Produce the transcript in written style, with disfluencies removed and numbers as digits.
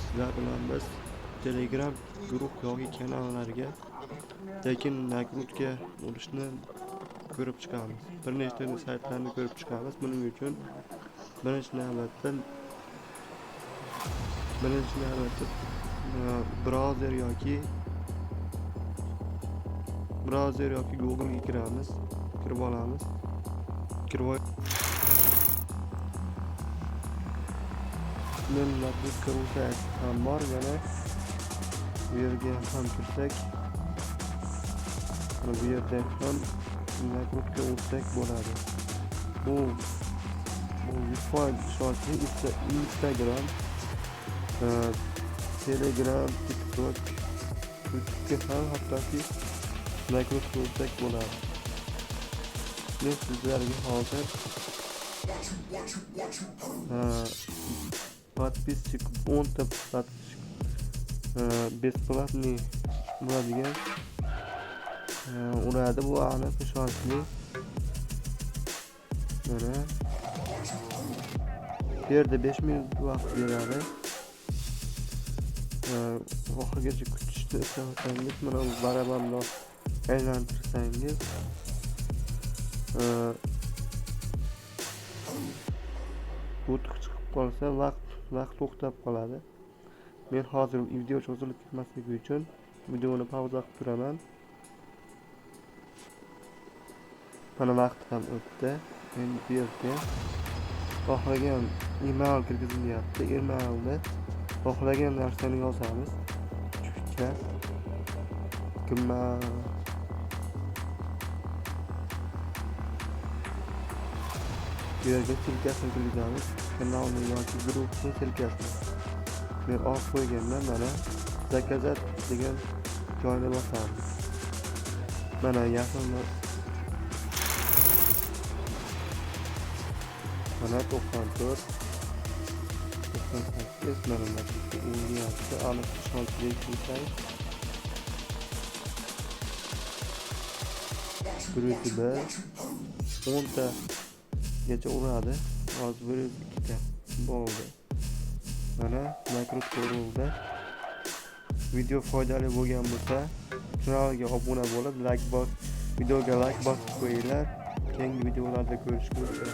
sizlar bilan biz Telegram guruh yoki kanallarga tekin nakrutka bo'lishni ko'rib chiqamiz. Bir nechta saytlarni ko'rib chiqamiz. Buning uchun birinchi navbatda brauzer yoki Google'ga kirib olamiz. Men nakrutka sayti ham bor, yana bu yerga ham kirsak, bu yerda ham nakrutka ursak bo'ladi. Bu ishonchli Instagram, Telegram, TikTok, YouTube'ga ham hattoki nakrutka ursak bo'ladi. Men sizlarga hozir подписчик 10 ta бесплатный bo'ladigan uradi. Bu aniq ishonchli. Mana bu yerda 5 minut vaqt beradi. Oxirigacha kutishni istasangiz, mana bu barabarni aylantirsangiz bu chiqib qolsa vaqt to'xtab qoladi. Men hozir video cho'zilib ketmasligi uchun videoni pauza qilib turaman. Mana vaqt ham o'tdi. Endi bu yerga xohlagan email kirgizilyapti. Emailda xohlagan narsani yozamiz. Chuchka, gumma, bu yerga silkasini kirgizamiz. Kanalni yoki guruhni silkasini. Men olib qo'yganman, mana zaказать degan joyni bosamiz. Mana yaqinda mana 94 98 mana ulyapti. Aniq ishonchli sayt. Guruhda 10 ta gacha uradi. Hozir 102 ta bo'ldi. Mana nakrutka urildi. Video foydali bo'lgan bo'lsa, kanalga obuna bo'lib, videoga like bosib qo'yinglar. Keyingi videolarda ko'rishguncha